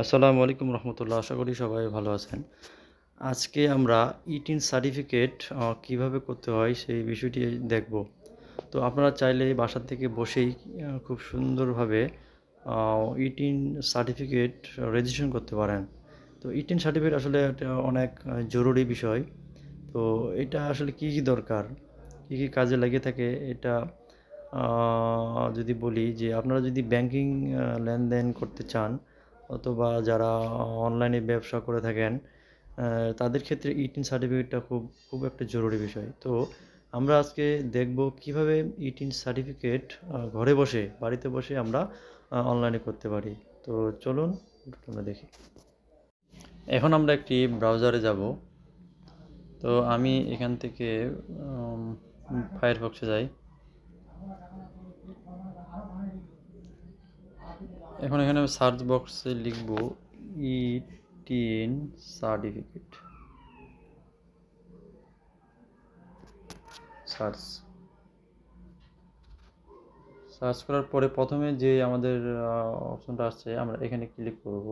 আসসালামু আলাইকুম রহমতুল্লাহ। আশা করি সবাই ভালো আছেন। আজকে আমরা ইটিন সার্টিফিকেট কিভাবে করতে হয় সেই বিষয়টি দেখব। তো আপনারা চাইলে বাসা থেকে বসেই খুব সুন্দরভাবে ইটিন সার্টিফিকেট রেজিস্ট্রেশন করতে পারেন। তো ইটিন সার্টিফিকেট আসলে একটা অনেক জরুরি বিষয়। তো এটা আসলে কী, কী দরকার, কী, কী কাজে লাগে থাকে এটা যদি বলি যে আপনারা যদি ব্যাংকিং লেনদেন করতে চান অথবা যারা অনলাইনে ব্যবসা করে থাকেন তাদের ক্ষেত্রে ইটিন সার্টিফিকেটটা খুব একটা জরুরি বিষয়। তো আমরা আজকে দেখব কিভাবে ইটিন সার্টিফিকেট ঘরে বসে বাড়িতে বসে আমরা অনলাইনে করতে পারি। তো চলুন আমরা দেখি। এখন আমরা একটি ব্রাউজারে যাব। তো আমি এখান থেকে ফায়ারফক্সে যাই। এখন এখানে সার্চ বক্সে লিখব ইটিন সার্টিফিকেট, সার্চ করার পরে প্রথমে যে আমাদের অপশনটা আসছে আমরা এখানে ক্লিক করব।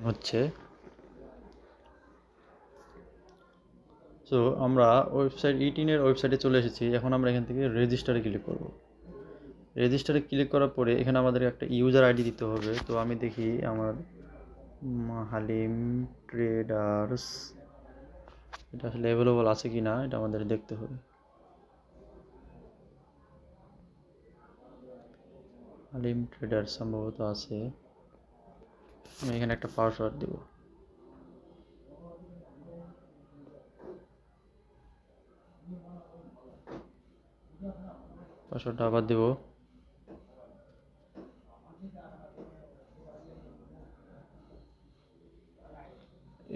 হচ্ছে সো আমরা ইটিনের ওয়েবসাইটে চলে এসেছি। এখন আমরা এখান থেকে রেজিস্টারে ক্লিক করব। রেজিস্টারে ক্লিক করার পরে এখানে আমাদের একটা ইউজার আইডি দিতে হবে। তো আমি দেখি আমার হালিম ট্রেডার্স এটা আসলে অ্যাভেলেবল আছে কি না এটা আমাদের দেখতে হবে। হালিম ট্রেডার্স সম্ভবত আছে। আমি এখানে একটা পাসওয়ার্ড দেব। পাসওয়ার্ডটা আবার দেব।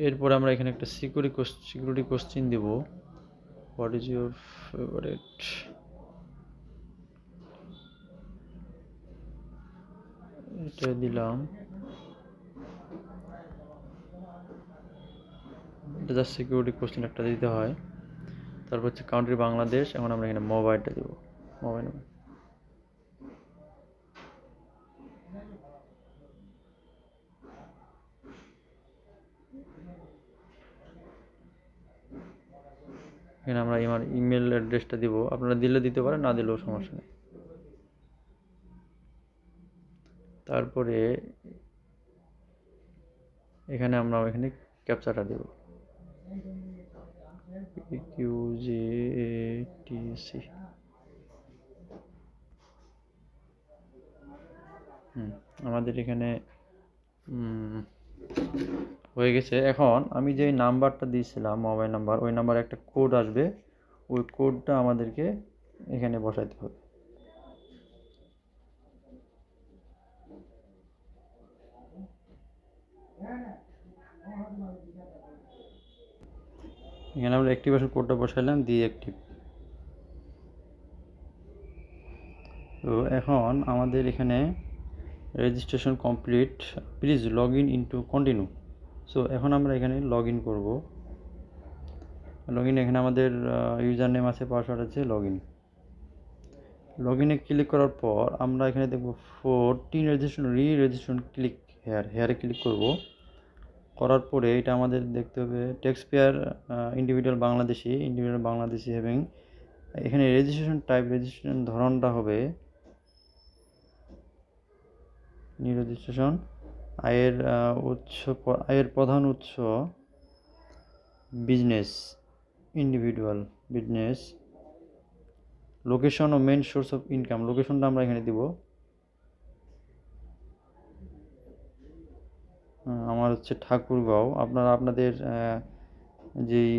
এরপরে আমরা এখানে একটা সিকিউরিটি কোশ্চেন দেব। হোয়াট ইজ ইউর ফেভারিট, এটা দিলাম। এটা জাস্ট সিকিউরিটি কোশ্চেন একটা দিতে হয়। তারপর হচ্ছে কান্ট্রি বাংলাদেশ। এখন আমরা এখানে মোবাইলটা দেব, মোবাইল নাম্বার। এখানে আমরা আমার ইমেল অ্যাড্রেসটা দিব। আপনারা দিলে দিতে পারেন, না দিলেও সমস্যা নেই। তারপরে এখানে আমরা এখানে ক্যাপচাটা দেব, কিউজেটিসি। আমাদের এখানে হয়ে গেছে। এখন আমি যে নাম্বারটা দিয়েছিলাম মোবাইল নাম্বার, ওই নাম্বারে একটা কোড আসবে। ওই কোডটা আমাদেরকে এখানে বসাইতে হবে। এখানে আমরা অ্যাক্টিভেশন কোডটা বসাইলাম, দিয়ে অ্যাক্টিভ। তো এখন আমাদের এখানে registration complete, please log in into continue. So এখন আমরা এখানে লগ ইন করবো। লগ ইন এখানে আমাদের ইউজার নেম আছে, পাসওয়ার্ড আছে, লগ ইনে ক্লিক করার পর আমরা এখানে দেখব ফর টিন রেজিস্ট্রেশন ক্লিক হেয়ারে ক্লিক করব। করার পরে এটা আমাদের দেখতে হবে ট্যাক্সপেয়ার ইন্ডিভিজুয়াল বাংলাদেশি হ্যাভিং। এখানে রেজিস্ট্রেশন ধরনটা হবে নিউ রেজিস্ট্রেশন। আয়ের প্রধান উৎস ইন্ডিভিজুয়াল বিজনেস। লোকেশন ও মেন সোর্স অফ ইনকাম, লোকেশনটা আমরা এখানে দিব। আমার হচ্ছে ঠাকুরগাঁও। আপনারা আপনাদের যেই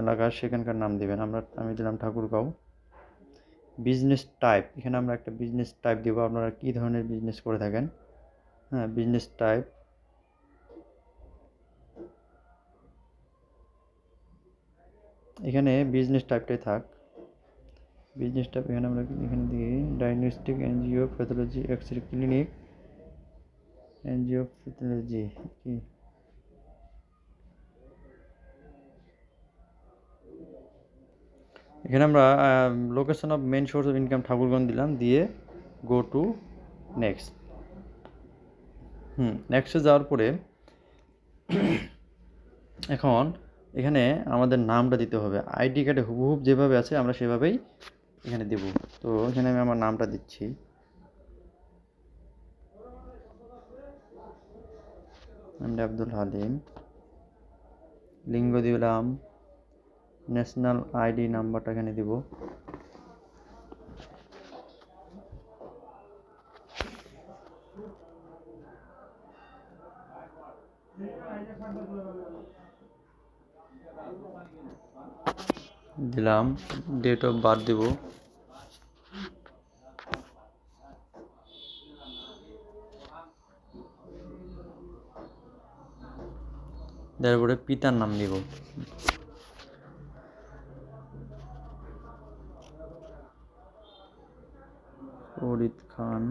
এলাকা সেখানকার নাম দেবেন। আমি দিলাম ঠাকুরগাঁও। বিজনেস টাইপ, এখানে আমরা একটা বিজনেস টাইপ দেবো। আপনারা কী ধরনের বিজনেস করে থাকেন, বিজনেস টাইপ। এখানে বিজনেস টাইপটাই থাক। বিজনেস টাইপ এখানে আমরা এখানে দিই diagnostic NGO pathology x ray clinic NGO pathology কি। এখানে আমরা location of main source of income Thakurganj দিলাম, দিয়ে গো টু নেক্সট। নেক্সটে যাওয়ার পরে এখন এখানে আমাদের নামটা দিতে হবে। আইডি কার্ডে হুবহুব যেভাবে আছে আমরা সেভাবেই এখানে দেব। তো এখানে আমি আমার নামটা দিচ্ছি। আমি আব্দুল হালিম। লিঙ্গ দিলাম, ন্যাশনাল আইডি নাম্বারটা এখানে দিব। দিলাম, ডেট অফ বার্থ দিব। তারপরে পিতার নাম দিব। ফরিদ খান।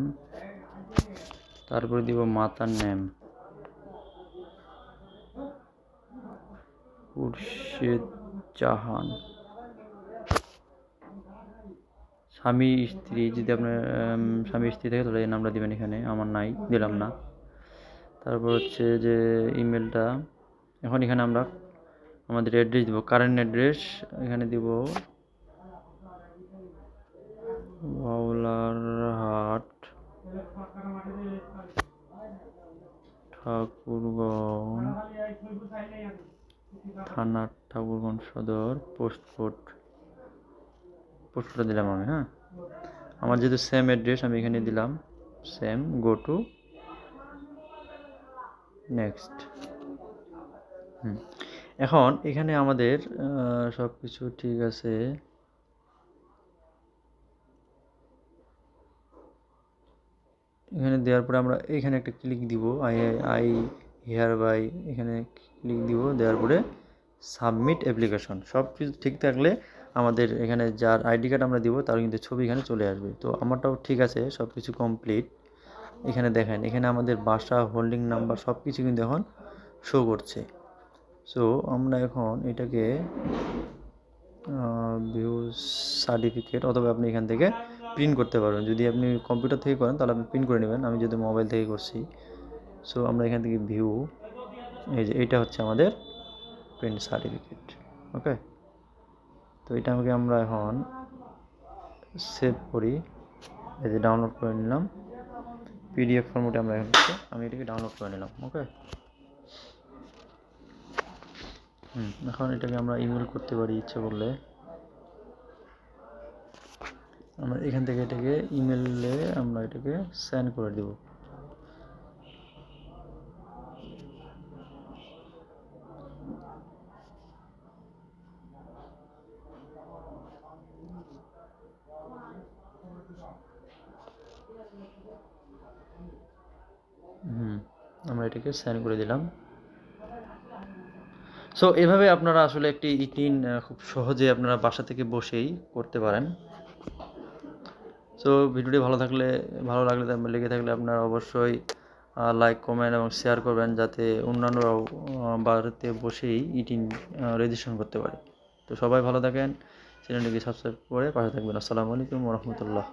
তারপরে দিব মাতার নেম, খুরশেদ জাহান। স্বামী স্ত্রী, যদি আপনার স্বামী স্ত্রী থাকে তাহলে এই নামটা দিবেন, এখানে আমার নাই, দিলাম না। তারপর হচ্ছে যে ইমেলটা, এখন এখানে আমরা আমাদের অ্যাড্রেস দিব, কারেন্ট অ্যাড্রেস এখানে দিব বাউলারহাট, ঠাকুরগঞ্জ থানা, ঠাকুরগঞ্জ সদর, পোস্টকোডটা দিলাম আমি। আমার যেহেতু সেম অ্যাড্রেস আমি এখানে দিলাম সেম, গো টু নেক্সট। এখন এখানে আমাদের সব কিছু ঠিক আছে। এখানে দেওয়ার পরে আমরা এখানে একটা ক্লিক দিব, আই হিয়ার বাই, এখানে ক্লিক দিব। দেওয়ার পরে সাবমিট অ্যাপ্লিকেশন। সব কিছু ঠিক থাকলে আমাদের এখানে যার আইডি কার্ড আমরা দিব তার কিন্তু ছবি এখানে চলে আসবে। তো আমারটাও ঠিক আছে, সব কিছু কমপ্লিট। এখানে দেখেন, এখানে আমাদের বাসা, হোল্ডিং নাম্বার সব কিছু কিন্তু এখন শো করছে। সো আমরা এখন এটাকে ভিউ সার্টিফিকেট, অথবা আপনি এখান থেকে প্রিন্ট করতে পারবেন। যদি আপনি কম্পিউটার থেকে করেন তাহলে আপনি প্রিন্ট করে নেবেন, আমি যদি মোবাইল থেকে করছি। সো আমরা এখান থেকে ভিউ, এই যে এটা হচ্ছে আমাদের প্রিন্ট সার্টিফিকেট। ওকে, তো এটা আমাকে আমরা এখন সেভ করি, এই যে ডাউনলোড করে নিলাম পিডিএফ ফরম্যাটে। আমি এটাকে ডাউনলোড করে নিলাম। ওকে, এখন এটাকে আমরা ইমেল করতে পারি ইচ্ছা করলে। আমরা এখান থেকে এটাকে ইমেলে আমরা এটাকে সেন্ড করে দেব। আমরা এটাকে সেন্ড করে দিলাম। সো এভাবে আপনারা আসলে একটি ইটিন খুব সহজে আপনারা বাসা থেকে বসেই করতে পারেন। সো ভিডিওটি ভালো লেগে থাকলে আপনারা অবশ্যই লাইক, কমেন্ট এবং শেয়ার করবেন, যাতে অন্যান্যরাও বাড়িতে বসেই ইটিন রেজিস্ট্রেশন করতে পারে। তো সবাই ভালো থাকেন, চ্যানেলটিকে সাবস্ক্রাইব করে পাশে থাকবেন। আসসালামু আলাইকুম ওয়া রাহমাতুল্লাহ।